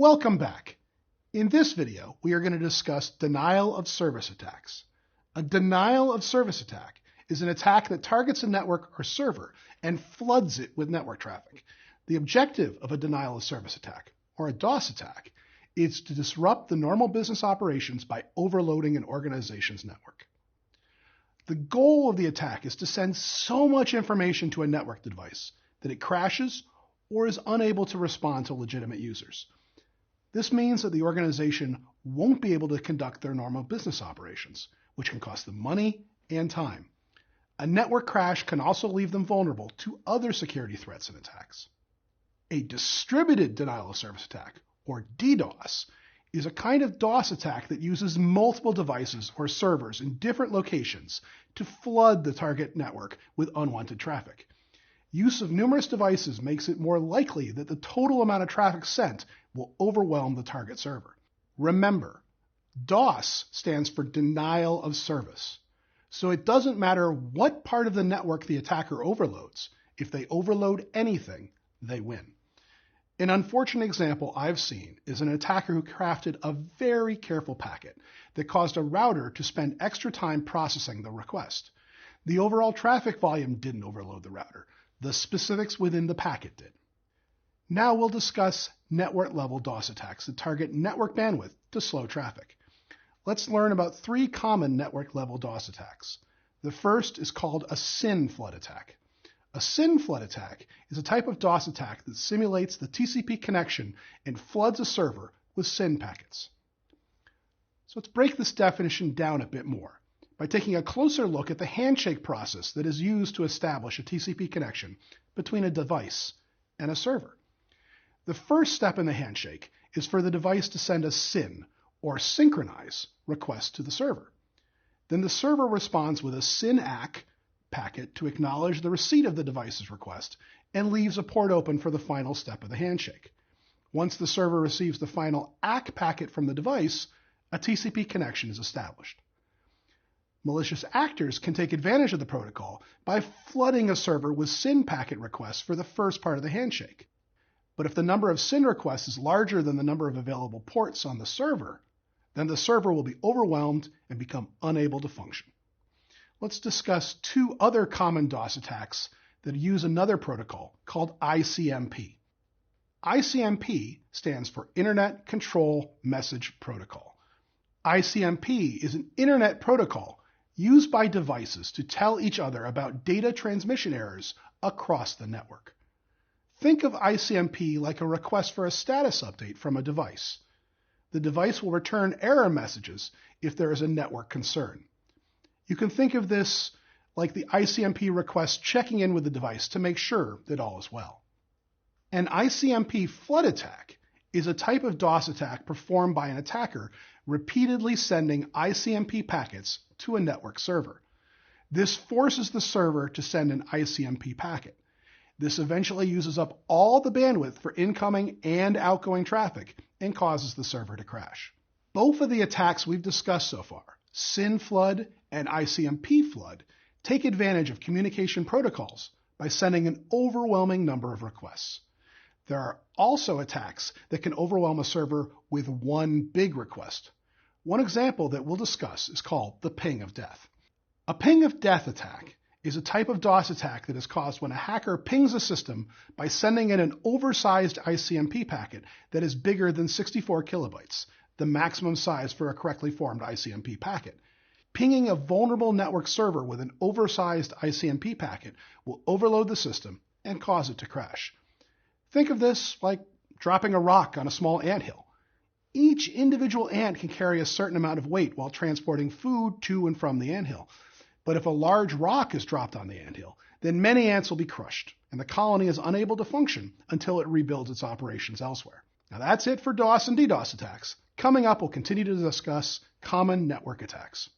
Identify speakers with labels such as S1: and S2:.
S1: Welcome back. In this video, we are going to discuss denial of service attacks. A denial of service attack is an attack that targets a network or server and floods it with network traffic. The objective of a denial of service attack, or a DoS attack, is to disrupt the normal business operations by overloading an organization's network. The goal of the attack is to send so much information to a network device that it crashes or is unable to respond to legitimate users. This means that the organization won't be able to conduct their normal business operations, which can cost them money and time. A network crash can also leave them vulnerable to other security threats and attacks. A distributed denial of service attack, or DDoS, is a kind of DoS attack that uses multiple devices or servers in different locations to flood the target network with unwanted traffic. Use of numerous devices makes it more likely that the total amount of traffic sent will overwhelm the target server. Remember, DoS stands for denial of service. So it doesn't matter what part of the network the attacker overloads. If they overload anything, they win. An unfortunate example I've seen is an attacker who crafted a very careful packet that caused a router to spend extra time processing the request. The overall traffic volume didn't overload the router. The specifics within the packet did. Now we'll discuss network-level DoS attacks that target network bandwidth to slow traffic. Let's learn about three common network-level DoS attacks. The first is called a SYN flood attack. A SYN flood attack is a type of DoS attack that simulates the TCP connection and floods a server with SYN packets. So let's break this definition down a bit more by taking a closer look at the handshake process that is used to establish a TCP connection between a device and a server. The first step in the handshake is for the device to send a SYN, or synchronize, request to the server. Then the server responds with a SYN-ACK packet to acknowledge the receipt of the device's request and leaves a port open for the final step of the handshake. Once the server receives the final ACK packet from the device, a TCP connection is established. Malicious actors can take advantage of the protocol by flooding a server with SYN packet requests for the first part of the handshake. But if the number of SYN requests is larger than the number of available ports on the server, then the server will be overwhelmed and become unable to function. Let's discuss two other common DoS attacks that use another protocol called ICMP. ICMP stands for Internet Control Message Protocol. ICMP is an internet protocol used by devices to tell each other about data transmission errors across the network. Think of ICMP like a request for a status update from a device. The device will return error messages if there is a network concern. You can think of this like the ICMP request checking in with the device to make sure that all is well. An ICMP flood attack is a type of DoS attack performed by an attacker repeatedly sending ICMP packets to a network server. This forces the server to send an ICMP packet. This eventually uses up all the bandwidth for incoming and outgoing traffic and causes the server to crash. Both of the attacks we've discussed so far, SYN flood and ICMP flood, take advantage of communication protocols by sending an overwhelming number of requests. There are also attacks that can overwhelm a server with one big request. One example that we'll discuss is called the ping of death. A ping of death attack is a type of DoS attack that is caused when a hacker pings a system by sending in an oversized ICMP packet that is bigger than 64 kilobytes, the maximum size for a correctly formed ICMP packet. Pinging a vulnerable network server with an oversized ICMP packet will overload the system and cause it to crash. Think of this like dropping a rock on a small anthill. Each individual ant can carry a certain amount of weight while transporting food to and from the anthill. But if a large rock is dropped on the anthill, then many ants will be crushed, and the colony is unable to function until it rebuilds its operations elsewhere. Now that's it for DoS and DDoS attacks. Coming up, we'll continue to discuss common network attacks.